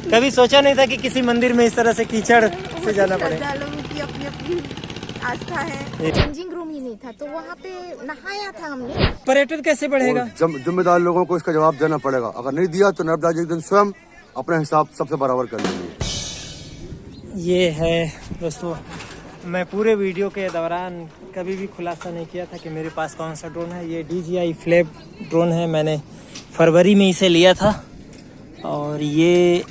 कभी सोचा नहीं था कि किसी मंदिर में इस तरह से कीचड़ से जाना पड़े। श्रद्धालुओं की अपनी अपनी आस्था है। चेंजिंग रूम ही नहीं था तो वहाँ पे नहाया था हमने। पर्यटन कैसे बढ़ेगा? जिम्मेदार लोगों को इसका जवाब देना पड़ेगा। अगर नहीं दिया तो नर्मदा जी एक दिन स्वयं अपने हिसाब सबसे बराबर कर लेंगे। ये है दोस्तों, मैं पूरे वीडियो के दौरान कभी भी खुलासा नहीं किया था कि मेरे पास कौन सा ड्रोन है। ये DJI फ्लैप ड्रोन है, मैंने फरवरी में इसे लिया था। और ये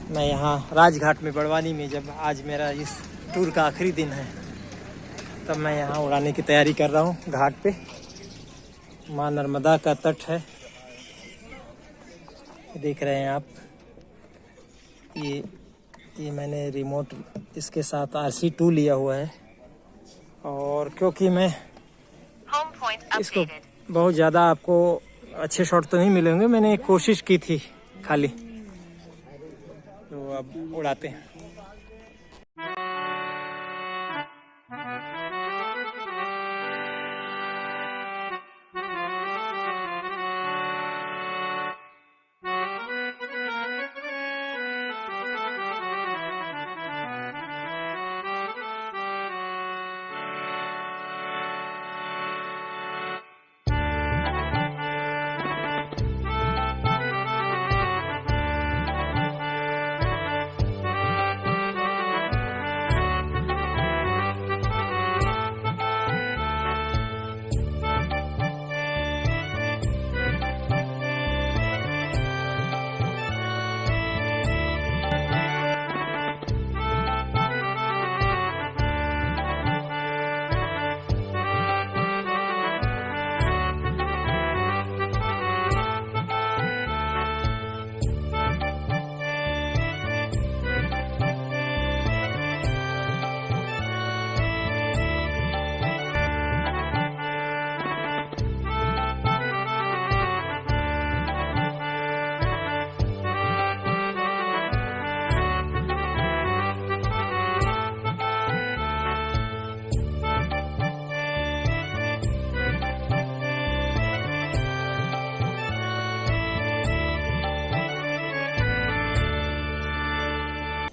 मैं यहाँ राजघाट में बड़वानी में, जब आज मेरा इस टूर का आखिरी दिन है, तब मैं यहाँ उड़ाने की तैयारी कर रहा हूँ। घाट पे माँ नर्मदा का तट है, देख रहे हैं आप। ये मैंने रिमोट इसके साथ RC2 लिया हुआ है। और क्योंकि मैं इसको बहुत ज़्यादा, आपको अच्छे शॉट तो नहीं मिलेंगे, मैंने कोशिश की थी खाली, तो अब उड़ाते हैं।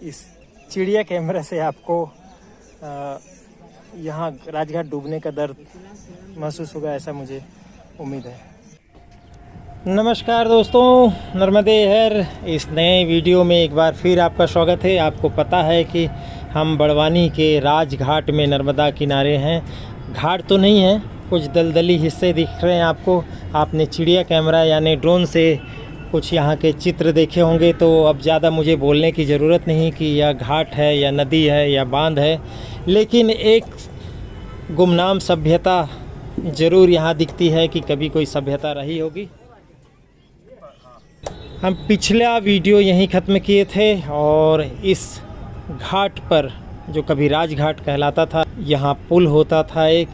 इस चिड़िया कैमरा से आपको यहाँ राजघाट डूबने का दर्द महसूस होगा, ऐसा मुझे उम्मीद है। नमस्कार दोस्तों, नर्मदे हर इस नए वीडियो में एक बार फिर आपका स्वागत है। आपको पता है कि हम बड़वानी के राजघाट में नर्मदा किनारे हैं। घाट तो नहीं है, कुछ दलदली हिस्से दिख रहे हैं आपको। आपने चिड़िया कैमरा यानी ड्रोन से कुछ यहाँ के चित्र देखे होंगे, तो अब ज़्यादा मुझे बोलने की ज़रूरत नहीं कि यह घाट है या नदी है या बांध है। लेकिन एक गुमनाम सभ्यता ज़रूर यहाँ दिखती है कि कभी कोई सभ्यता रही होगी। हम पिछला वीडियो यहीं ख़त्म किए थे और इस घाट पर, जो कभी राजघाट कहलाता था, यहाँ पुल होता था एक।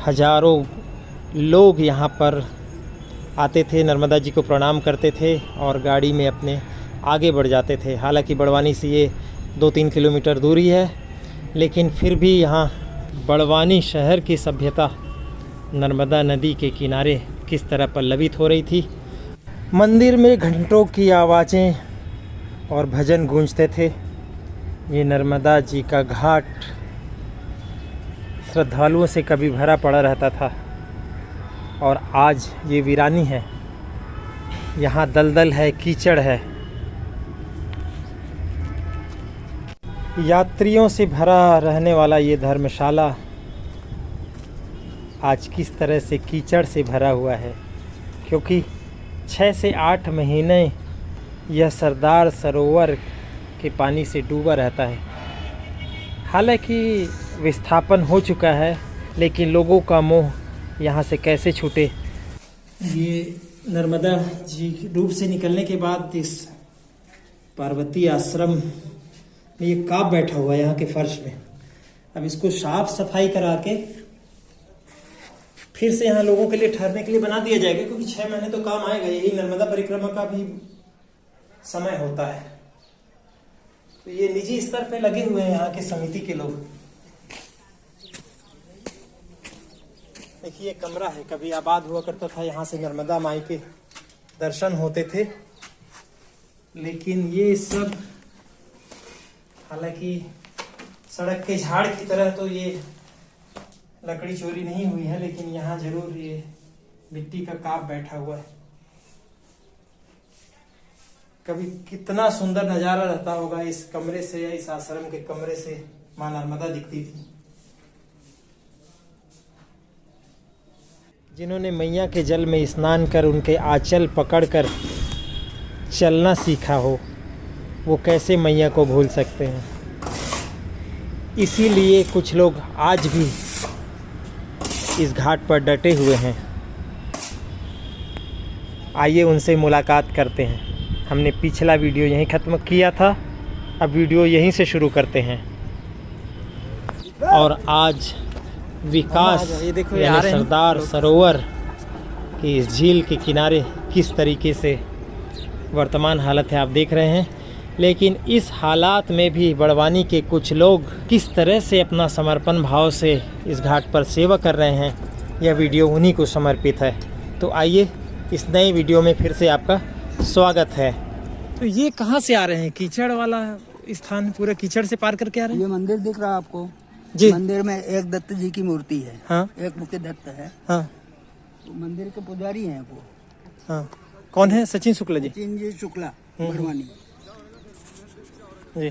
हज़ारों लोग यहाँ पर आते थे, नर्मदा जी को प्रणाम करते थे और गाड़ी में अपने आगे बढ़ जाते थे। हालांकि बड़वानी से ये 2-3 किलोमीटर दूरी है, लेकिन फिर भी यहाँ बड़वानी शहर की सभ्यता नर्मदा नदी के किनारे किस तरह पल्लवित हो रही थी। मंदिर में घंटों की आवाज़ें और भजन गूंजते थे। ये नर्मदा जी का घाट श्रद्धालुओं से कभी भरा पड़ा रहता था और आज ये वीरानी है। यहाँ दलदल है, कीचड़ है। यात्रियों से भरा रहने वाला ये धर्मशाला आज किस तरह से कीचड़ से भरा हुआ है, क्योंकि 6 से 8 महीने यह सरदार सरोवर के पानी से डूबा रहता है। हालांकि विस्थापन हो चुका है, लेकिन लोगों का मोह यहाँ से कैसे छूटे। ये नर्मदा जी डूब से निकलने के बाद इस पार्वती आश्रम में ये काब बैठा हुआ है यहाँ के फर्श में। अब इसको साफ सफाई करा के फिर से यहाँ लोगों के लिए ठहरने के लिए बना दिया जाएगा, क्योंकि 6 महीने तो काम आएगा। यही नर्मदा परिक्रमा का भी समय होता है। तो ये निजी स्तर पे लगे हुए हैं यहाँ के समिति के लोग। देखिए, कमरा है, कभी आबाद हुआ करता था। यहाँ से नर्मदा माई के दर्शन होते थे। लेकिन ये सब हालांकि सड़क के झाड़ की तरह तो ये लकड़ी चोरी नहीं हुई है, लेकिन यहाँ जरूर ये मिट्टी का काप बैठा हुआ है। कभी कितना सुंदर नजारा रहता होगा इस कमरे से या इस आश्रम के कमरे से मां नर्मदा दिखती थी। जिन्होंने मैया के जल में स्नान कर उनके आंचल पकड़कर चलना सीखा हो, वो कैसे मैया को भूल सकते हैं। इसीलिए कुछ लोग आज भी इस घाट पर डटे हुए हैं। आइए उनसे मुलाकात करते हैं। हमने पिछला वीडियो यहीं ख़त्म किया था, अब वीडियो यहीं से शुरू करते हैं। और आज विकास यानी सरदार सरोवर की इस झील के किनारे किस तरीके से वर्तमान हालत है आप देख रहे हैं। लेकिन इस हालात में भी बड़वानी के कुछ लोग किस तरह से अपना समर्पण भाव से इस घाट पर सेवा कर रहे हैं, यह वीडियो उन्हीं को समर्पित है। तो आइए इस नए वीडियो में फिर से आपका स्वागत है। तो ये कहाँ से आ रहे हैं? कीचड़ वाला स्थान, पूरे कीचड़ से पार करके आ रहे हैं। ये मंदिर दिख रहा है आपको जी। मंदिर में एक दत्त जी की मूर्ति है। हाँ। एक मुख्य दत्त है। हाँ। तो मंदिर के पुजारी हैं वो। हाँ। कौन है? सचिन शुक्ला जी। सचिन जी शुक्ला बड़वानी जी।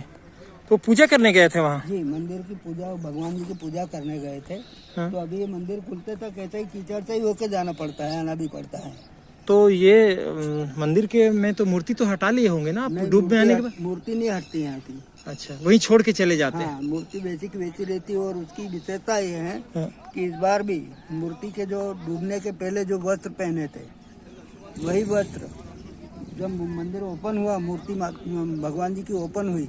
तो पूजा करने गए थे वहाँ? जी, मंदिर की पूजा, भगवान जी की पूजा करने गए थे। हाँ। तो अभी ये मंदिर खुलते तक कैसे ही कीचड़ से ही होके जाना पड़ता है, आना भी पड़ता है। तो ये मंदिर के में तो मूर्ति तो हटा लिए होंगे ना आप नहीं, डूब में आने के बाद? मूर्ति नहीं हटती यहाँ की। अच्छा, वहीं छोड़ के चले जाते हैं। हाँ, मूर्ति वैसी की वैसी रहती है। और उसकी विशेषता ये है हाँ। कि इस बार भी मूर्ति के जो डूबने के पहले जो वस्त्र पहने थे, वही वस्त्र जब मंदिर ओपन हुआ, मूर्ति भगवान जी की ओपन हुई,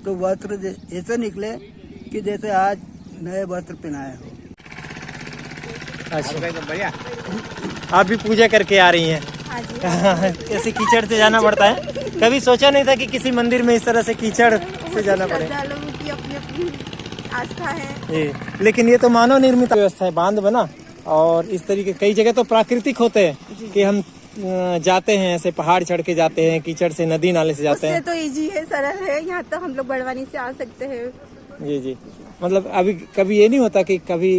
तो वस्त्र ऐसे निकले कि जैसे आज नए वस्त्र पहनाए हो। अच्छा, बढ़िया। आप भी पूजा करके आ रही हैं? हाँ जी। ऐसे कीचड़ से जाना पड़ता है? कभी सोचा नहीं था कि किसी मंदिर में इस तरह से कीचड़ से जाना पड़े? श्रद्धालुओं की अपनी अपनी आस्था है जी। लेकिन ये तो मानव निर्मित व्यवस्था है, बांध बना। और इस तरीके कई जगह तो प्राकृतिक होते हैं कि हम जाते हैं, ऐसे पहाड़ चढ़ के जाते हैं, कीचड़ से, नदी नाले से जाते हैं। उससे तो इजी है, सरल है। यहाँ तो हम लोग बड़वानी से आ सकते हैं। जी जी। मतलब अभी कभी ये नहीं होता कि कभी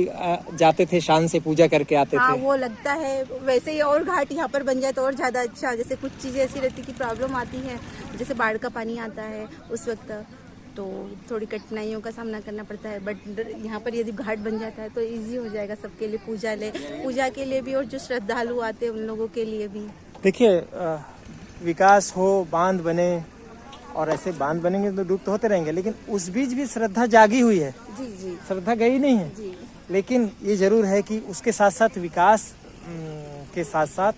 जाते थे शान से पूजा करके आते हाँ, थे? वो लगता है। वैसे ही और घाट यहाँ पर बन जाए तो और ज्यादा अच्छा। जैसे कुछ चीजें ऐसी रहती की प्रॉब्लम आती है, जैसे बाढ़ का पानी आता है उस वक्त, तो थोड़ी कठिनाइयों का सामना करना पड़ता है। बट यहाँ पर यदि घाट बन जाता है तो इजी हो जाएगा सबके लिए, पूजा के लिए भी और जो श्रद्धालु आते हैं उन लोगों के लिए भी। देखिए, विकास हो, बांध बने, और ऐसे बांध बनेंगे तो डूब तो होते रहेंगे, लेकिन उस बीच भी श्रद्धा जागी हुई है। जी जी। श्रद्धा गई नहीं है जी। लेकिन ये जरूर है कि उसके साथ साथ विकास के साथ साथ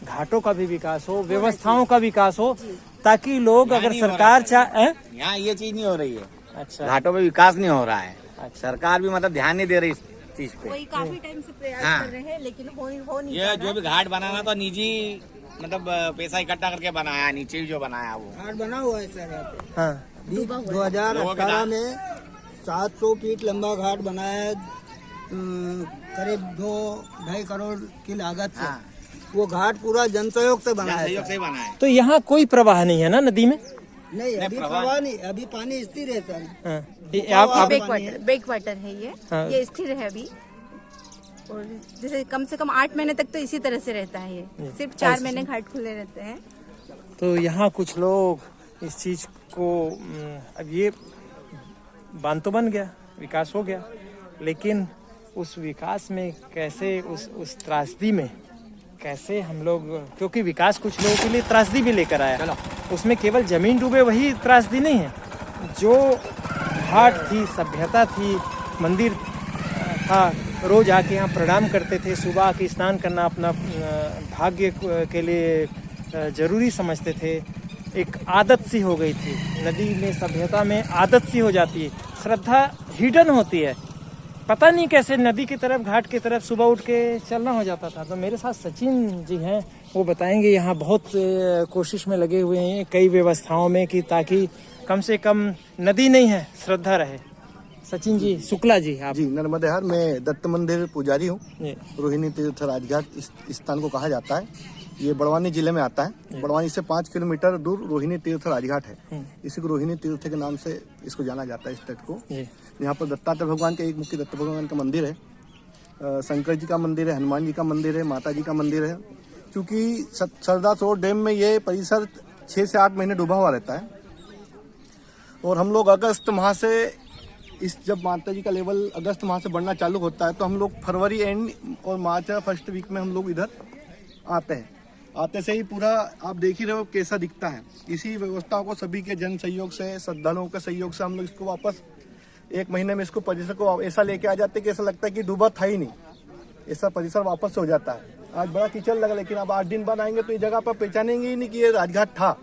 घाटों का भी विकास हो, व्यवस्थाओं का विकास हो, ताकि लोग अगर सरकार चाहे। यहाँ ये चीज नहीं हो रही है। अच्छा। घाटों पे विकास नहीं हो रहा है। सरकार भी मतलब ध्यान नहीं दे रही इस चीज पे। वही काफी टाइम से प्रयास हाँ। कर रहे हैं, लेकिन हो नहीं पा ये रहा। जो भी घाट बनाना तो निजी मतलब पैसा इकट्ठा करके बनाया, नीचे भी जो बनाया वो घाट बना हुआ है सर यहाँ पे। हाँ। 2018 में 700 फीट लंबा घाट बनाया है, करीब 2-2.5 करोड़ की लागत से। हाँ। वो घाट पूरा जन सहयोग से बना है सहयोग सर। से बना है। तो यहाँ कोई प्रवाह नहीं है ना नदी में? नहीं, अभी प्रवाह नहीं, अभी पानी स्थिर है सर। हाँ। ये आप बैक वाटर है ये। हाँ। ये स्थिर है अभी। और जैसे कम से कम 8 महीने तक तो इसी तरह से रहता है ये। सिर्फ 4 महीने घाट खुले रहते हैं। तो यहाँ कुछ लोग इस चीज को अब ये बांध तो बन गया, विकास हो गया, लेकिन उस विकास में कैसे उस त्रासदी में कैसे हम लोग, क्योंकि विकास कुछ लोगों के लिए त्रासदी भी लेकर आया। उसमें केवल जमीन डूबे वही त्रासदी नहीं है, जो घाट थी, सभ्यता थी, मंदिर था, रोज आके यहाँ प्रणाम करते थे, सुबह आके स्नान करना अपना भाग्य के लिए जरूरी समझते थे, एक आदत सी हो गई थी। नदी में, सभ्यता में आदत सी हो जाती है, श्रद्धा हिडन होती है, पता नहीं कैसे नदी की तरफ, घाट की तरफ सुबह उठ के चलना हो जाता था। तो मेरे साथ सचिन जी हैं, वो बताएंगे यहाँ बहुत कोशिश में लगे हुए हैं कई व्यवस्थाओं में कि ताकि कम से कम नदी नहीं है, श्रद्धा रहे। सचिन जी शुक्ला जी, आप? जी, नर्मदा हर मैं दत्त मंदिर पुजारी हूँ। जी। रोहिणी तीर्थ राजघाट इस स्थान को कहा जाता है। ये बड़वानी जिले में आता है। बड़वानी से 5 किलोमीटर दूर रोहिणी तीर्थ राजघाट है। इसी को रोहिणी तीर्थ के नाम से इसको जाना जाता है, इस तट को। यहाँ पर दत्तात्रेय भगवान के एक मुख्य दत्त भगवान का मंदिर है, शंकर जी का मंदिर है, हनुमान जी का मंदिर है, माता जी का मंदिर है। क्योंकि सरदार सरोवर डैम में ये परिसर 6 से 8 महीने डूबा हुआ रहता है और हम लोग अगस्त माह से जब माता जी का लेवल अगस्त माह से बढ़ना चालू होता है तो हम लोग फरवरी एंड और मार्च फर्स्ट वीक में हम लोग इधर आते हैं। आते से ही पूरा आप देख ही रहे हो कैसा दिखता है। इसी व्यवस्था को सभी के जन सहयोग से, श्रद्धालुओं के सहयोग से हम लोग इसको वापस 1 महीने में इसको परिसर को ऐसा लेके आ जाते कि ऐसा लगता है कि डूबा था ही नहीं, ऐसा परिसर वापस हो जाता है। आज बड़ा कीचड़ लगा, लेकिन अब 8 दिन बाद आएंगे तो ये जगह पर पहचानेंगे ही नहीं कि ये राजघाट था।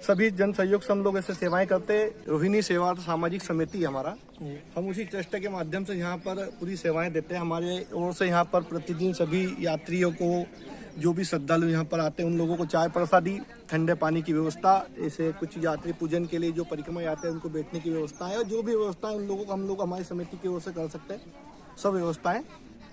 सभी जन सहयोग से हम लोग ऐसे सेवाएं करते। रोहिणी सेवा सामाजिक समिति हमारा, हम उसी ट्रस्ट के माध्यम से यहाँ पर पूरी सेवाएं देते हैं। हमारे ओर से यहाँ पर प्रतिदिन सभी यात्रियों को, जो भी श्रद्धालु यहाँ पर आते हैं, उन लोगों को चाय प्रसादी, ठंडे पानी की व्यवस्था, ऐसे कुछ यात्री पूजन के लिए जो परिक्रमा आते हैं उनको बैठने की व्यवस्था है, और जो भी व्यवस्था है उन लोगों को हम लोग हमारी समिति की ओर से कर सकते हैं। सब व्यवस्थाएं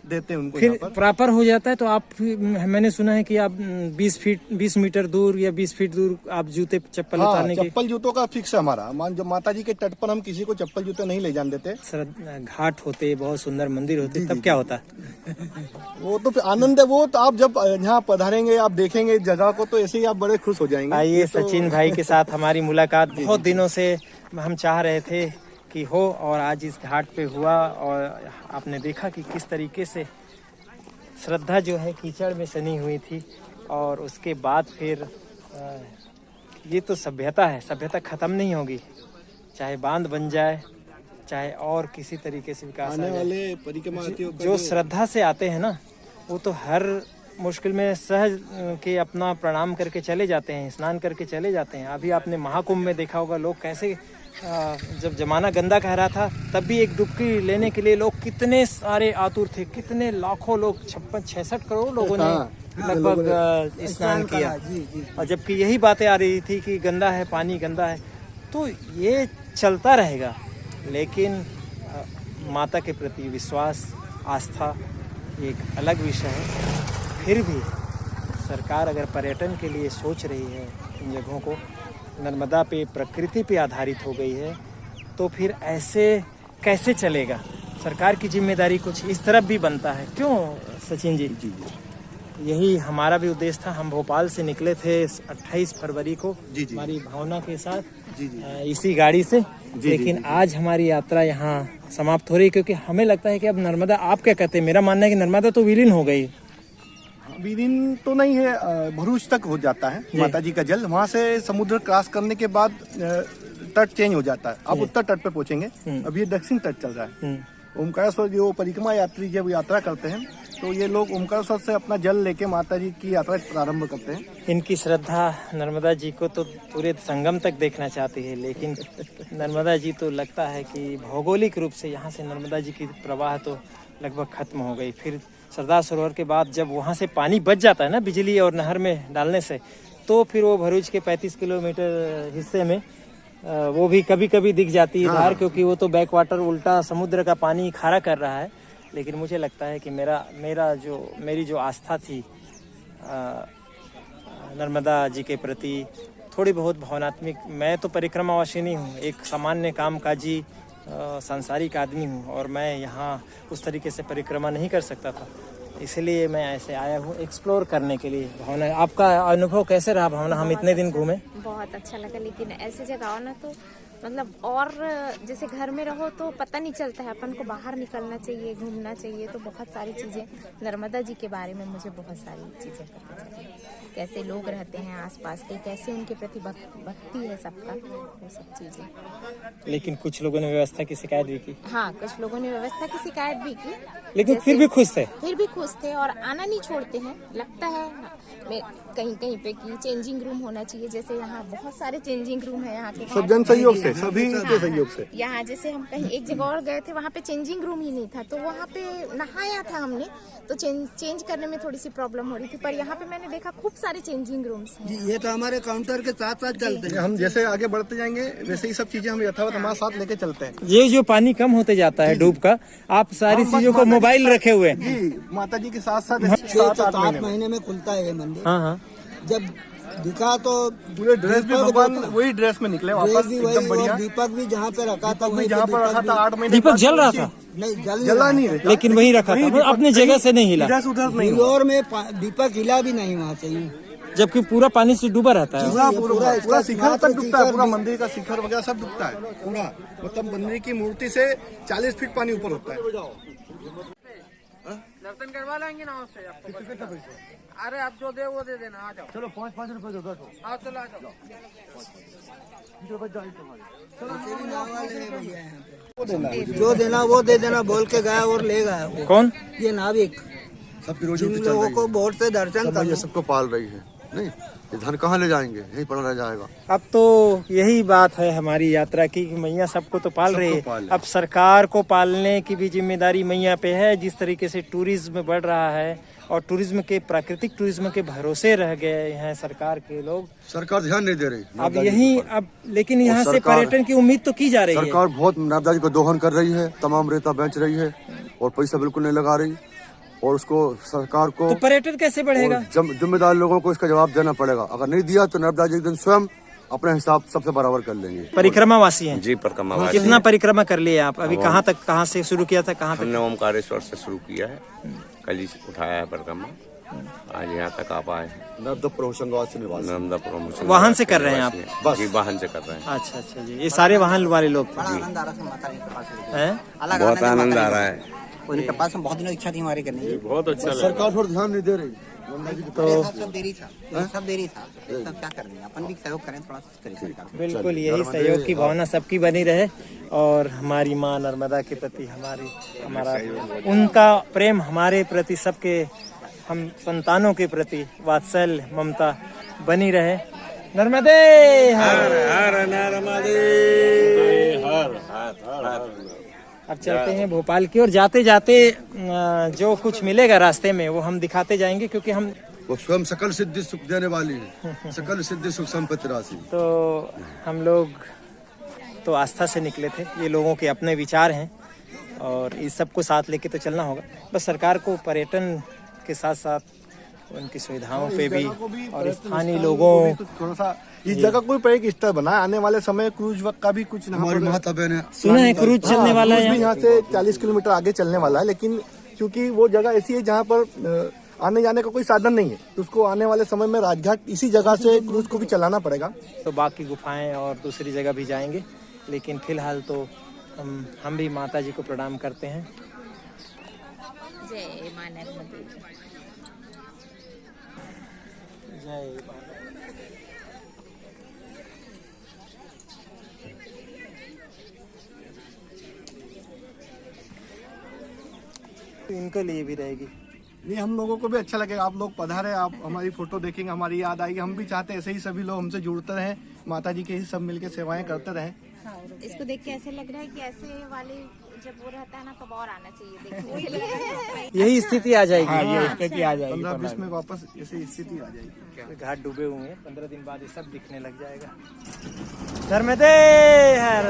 देते हैं उनको। फिर प्रॉपर हो जाता है तो आप, मैंने सुना है कि आप 20 मीटर दूर या 20 फीट दूर आप जूते चप्पल उतारने के। चप्पल जूतों का फिक्स है हमारा। जब माता जी के तट पर हम किसी को चप्पल जूते नहीं ले जाने देते। घाट होते, बहुत सुंदर मंदिर होते, तब क्या होता है? वो तो आनंद है। वो तो आप जब यहाँ पधारेंगे, आप देखेंगे जगह को, तो ऐसे ही आप बड़े खुश हो जाएंगे। आइए सचिन भाई के साथ हमारी मुलाकात बहुत दिनों से हम चाह रहे थे कि हो, और आज इस घाट पे हुआ। और आपने देखा कि किस तरीके से श्रद्धा जो है कीचड़ में सनी हुई थी, और उसके बाद फिर ये तो सभ्यता है, सभ्यता खत्म नहीं होगी, चाहे बांध बन जाए, चाहे और किसी तरीके से विकास आने वाले परिक्रमा जो श्रद्धा से आते हैं ना, वो तो हर मुश्किल में सहज के अपना प्रणाम करके चले जाते हैं, स्नान करके चले जाते हैं। अभी आपने महाकुंभ में देखा होगा लोग कैसे, जब जमाना गंदा कह रहा था तब भी एक डुबकी लेने के लिए लोग कितने सारे आतुर थे, कितने लाखों लोग, 56-66 करोड़ लोगों ने लगभग स्नान किया। और जबकि यही बातें आ रही थी कि गंदा है पानी, गंदा है। तो ये चलता रहेगा, लेकिन माता के प्रति विश्वास, आस्था एक अलग विषय है। फिर भी सरकार अगर पर्यटन के लिए सोच रही है इन जगहों को, नर्मदा पे, प्रकृति पे आधारित हो गई है, तो फिर ऐसे कैसे चलेगा? सरकार की जिम्मेदारी कुछ इस तरफ भी बनता है। क्यों सचिन जी? यही हमारा भी उद्देश्य था। हम भोपाल से निकले थे 28 फरवरी को हमारी भावना के साथ इसी गाड़ी से, लेकिन आज हमारी यात्रा यहाँ समाप्त हो रही, क्योंकि हमें लगता है कि अब नर्मदा, आप क्या कहते हैं? मेरा मानना है कि नर्मदा तो विलीन हो गई। विलीन तो नहीं है, भरूच तक हो जाता है माता जी का जल। वहाँ से समुद्र क्रॉस करने के बाद तट चेंज हो जाता है। अब उत्तर तट पे पहुँचेंगे, अब ये दक्षिण तट चल रहा है। ओमकारेश्वर जो परिक्रमा यात्री जब यात्रा करते हैं तो ये लोग ओमकारेश्वर से अपना जल लेके माता जी की यात्रा प्रारंभ करते हैं। इनकी श्रद्धा नर्मदा जी को तो पूरे संगम तक देखना चाहती है, लेकिन नर्मदा जी तो लगता है कि भौगोलिक रूप से यहाँ से नर्मदा जी की प्रवाह तो लगभग खत्म हो गई। फिर सरदार सरोवर के बाद जब वहाँ से पानी बच जाता है ना बिजली और नहर में डालने से, तो फिर वो भरूच के 35 किलोमीटर हिस्से में वो भी कभी कभी दिख जाती है धार, क्योंकि वो तो बैक वाटर, उल्टा समुद्र का पानी खारा कर रहा है। लेकिन मुझे लगता है कि मेरी जो आस्था थी नर्मदा जी के प्रति, थोड़ी बहुत भावनात्मक, मैं तो परिक्रमावासी नहीं हूँ, एक सामान्य कामकाजी सांसारिक आदमी हूँ, और मैं यहाँ उस तरीके से परिक्रमा नहीं कर सकता था, इसलिए मैं ऐसे आया हूँ एक्सप्लोर करने के लिए। भावना, आपका अनुभव कैसे रहा भावना? हम इतने दिन घूमे, बहुत अच्छा लगा, लेकिन ऐसी जगह हो ना तो मतलब, और जैसे घर में रहो तो पता नहीं चलता है, अपन को बाहर निकलना चाहिए, घूमना चाहिए। तो बहुत सारी चीज़ें नर्मदा जी के बारे में मुझे बहुत सारी चीज़ें पता चली, कैसे लोग रहते हैं आसपास के, कैसे उनके प्रति भक्ति है सबका, वो सब चीज़ें। लेकिन कुछ लोगों ने व्यवस्था की शिकायत भी की। हाँ, कुछ लोगों ने व्यवस्था की शिकायत भी की, लेकिन फिर भी खुश थे और आना नहीं छोड़ते हैं। लगता है कहीं कहीं पे कि चेंजिंग रूम होना चाहिए, जैसे यहाँ बहुत सारे चेंजिंग रूम है यहाँ के, सब जन सहयोग से, सभी के सहयोग से। यहाँ जैसे हम कहीं एक जगह और गए थे, वहाँ पे चेंजिंग रूम ही नहीं था, तो वहाँ पे नहाया था हमने, तो चेंज करने में थोड़ी सी प्रॉब्लम हो रही थी। पर यहाँ पे मैंने देखा खूब सारे चेंजिंग रूम्स हैं। जी ये तो हमारे काउंटर के साथ साथ चलते हैं। हम जैसे आगे बढ़ते जाएंगे वैसे ही सब चीजें हम यथावत हमारे साथ लेके चलते हैं। ये जो पानी कम होते जाता है डूब का, आप सारी चीजों को मोबाइल रखे हुए हैं। जी माता जी के साथ साथ 7-8 महीने में खुलता है ये मंदिर। हाँ हाँ, जब दिखा तो पूरे ड्रेस भी भगवान वही ड्रेस में निकले वापस भी एकदम वही, बढ़िया। और दीपक भी जहाँ पे रखा था वहीं जहाँ पे पर रखा दीपक था भी- 8 महीने दीपक बाद जल रहा तो था नहीं जला नहीं रहता, लेकिन वहीं रखा था, दीपक अपने जगह से नहीं हिला, इधर उधर नहीं हुआ। इंदौर में दीपक हिला भी नहीं वहाँ से यूं। जबकि पूरा पानी से डूबा रहता है। पूरा ये पूरा पूरा पूरा इसका शिखर तक मात्र डूबता है, शिखर पूरा भी- मंदिर का शिखर वगैरह सब डूबता है पूरा। मतलब मंदिर की मूर्ति से 40 फीट पानी ऊपर होता है। दर्शन करवा लेंगे ना आपसे आपको। अरे आप जो दे वो दे देना, आ जाओ। चलो 5-5 रुपए दो, बैठो। आओ चलो आ जाओ। जो देना वो दे देना बोल के गया और ले गया वो। कौन? ये नाविक सबकी रोजी जिन रोटी चल लोगों रही को है। बोट से दर्शन सब मैया कर सबको पाल रही है। नहीं ये धन कहाँ ले जाएंगे, यही पड़ा रह जाएगा। अब तो यही बात है हमारी यात्रा की कि मैया सबको तो पाल रही सबको पाल है। है। अब सरकार को पालने की भी जिम्मेदारी मैया पे है। जिस तरीके से टूरिज्म बढ़ रहा है और टूरिज्म के प्राकृतिक टूरिज्म के भरोसे रह गए हैं सरकार के लोग, सरकार ध्यान नहीं दे रही। अब यही अब लेकिन यहाँ से सरकार- पर्यटन की उम्मीद तो की जा रही है। सरकार बहुत नर्मदा जी को दोहन कर रही है, तमाम रेता बेच रही है और पैसा बिल्कुल नहीं लगा रही। और उसको सरकार को तो पर्यटन कैसे बढ़ेगा? और जिम्मेदार लोगों को इसका जवाब देना पड़ेगा। अगर नहीं दिया तो नर्मदा जी एक दिन स्वयं अपने हिसाब सबसे बराबर कर लेंगे। परिक्रमा वासी हैं जी परिक्रमा कितना परिक्रमा कर लिए आप अभी? कहाँ तक, कहाँ से शुरू किया था, कहाँ हमने तक? ओमकारेश्वर से शुरू किया है, कल ही उठाया है परिक्रमा, आज यहाँ तक आप आए हैं। नर्मदापुर होशंगाबाद से निवासी। नर्मदापुर वाहन से कर रहे हैं आप? बस। जी वाहन से कर रहे हैं। अच्छा अच्छा जी, ये सारे वाहन वाले लोग हैं? बहुत आनंद आ रहा है, उनके पास में बहुत दिनों इच्छा थी हमारी करने की। बहुत अच्छा लगा। सरकार थोड़ा ध्यान नहीं दे रही। तो सब देरी था, सब देरी था, सब क्या करेंगे, अपन भी सहयोग करें थोड़ा सा करें सरकार को। बिल्कुल यही सहयोग की भावना सबकी बनी रहे और हमारी माँ नर्मदा के प्रति हमारा उनका प्रेम हमारे प्रति, सबके हम संतानों के प्रति वात्सल्य ममता बनी रहे। नर्मदे हर हर नर्मदे हर हर। अब चलते हैं भोपाल की ओर। जाते जाते जो कुछ मिलेगा रास्ते में वो हम दिखाते जाएंगे, क्योंकि हम वो स्वयं सकल सिद्धि सुख देने वाली है। सकल सिद्धि सुख संपत्ति राशि। तो हम लोग तो आस्था से निकले थे, ये लोगों के अपने विचार हैं और इस सब को साथ लेके तो चलना होगा। बस सरकार को पर्यटन के साथ साथ उनकी सुविधाओं पे भी और स्थानीय लोगों थोड़ा सा इस जगह कोई पर्यटक स्थल बना है। आने वाले समय क्रूज वक्त का भी कुछ हमारी माता बहन है। सुना है क्रूज चलने वाला है क्रूज भी यहाँ से 40 किलोमीटर आगे चलने वाला है, लेकिन क्योंकि वो जगह ऐसी है जहाँ पर आने जाने का कोई साधन नहीं है, तो उसको आने वाले समय में राजघाट इसी जगह से क्रूज को भी चलाना पड़ेगा। तो बाकी गुफाएं और दूसरी जगह भी जाएंगे, लेकिन फिलहाल तो हम भी माता जी को प्रणाम करते हैं। जय मां नर्मदे। जय इनके लिए भी रहेगी। नहीं हम लोगों को भी अच्छा लगेगा, आप लोग पधारे, आप हमारी फोटो देखेंगे, हमारी याद आएगी। हम भी चाहते हैं ऐसे ही सभी लोग हमसे जुड़ते रहें, माता जी के ही सब मिलके सेवाएं करते रहें। इसको देख के ऐसे लग रहा है कि ऐसे वाले जब वो रहता है ना तब और आना चाहिए देखने के लिए। यही स्थिति आ जाएगी। ये स्थिति आ जाएगी 15-20 में वापस ऐसी स्थिति आ जाएगी। घाट डूबे हुए हैं, 15 दिन बाद ये सब दिखने लग जाएगा। नर्मदे हर।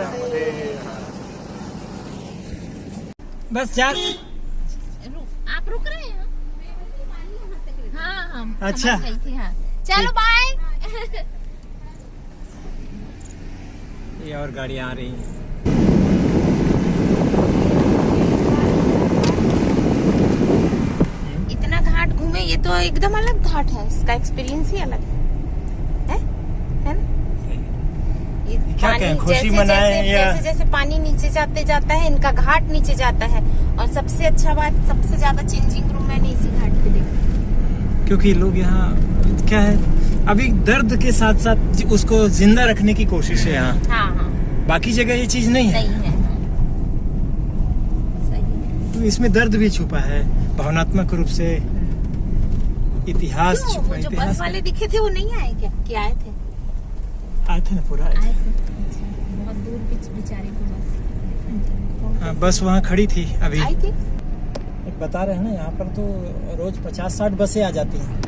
बस जा। आप रुक रहे हैं? हाँ हम अच्छा। समझ गई थी, हाँ। चलो बाय। ये और गाड़ियाँ आ रही हैं। इतना घाट घूमे, ये तो एकदम अलग घाट है, इसका एक्सपीरियंस ही अलग है ना? ये क्या पानी कहें, खुशी जैसे मनाएं जैसे, या जैसे जैसे पानी नीचे जाते जाता है, इनका घाट नीचे जाता है। और सबसे अच्छा बात, सबसे ज्यादा चेंजिंग रूम मैंने इसी घाट पे देखा, क्योंकि लोग यहाँ क्या है अभी दर्द के साथ साथ उसको जिंदा रखने की कोशिश है यहाँ। हाँ हाँ बाकी जगह ये चीज नहीं है। सही है, सही है। तो इसमें दर्द भी छुपा है, भावनात्मक रूप से इतिहास क्यों? छुपा। वो जो बस इतिहास वाले दिखे थे वो नहीं आए क्या आए थे? आए थे ना, पूरा आए थे। आए थे, अच्छा। बहुत दूर बेचारे को बस। हाँ, बस वहाँ खड़ी थी अभी। आई थी। बता रहे हैं ना, यहाँ पर तो रोज 50-60 बसें आ जाती हैं।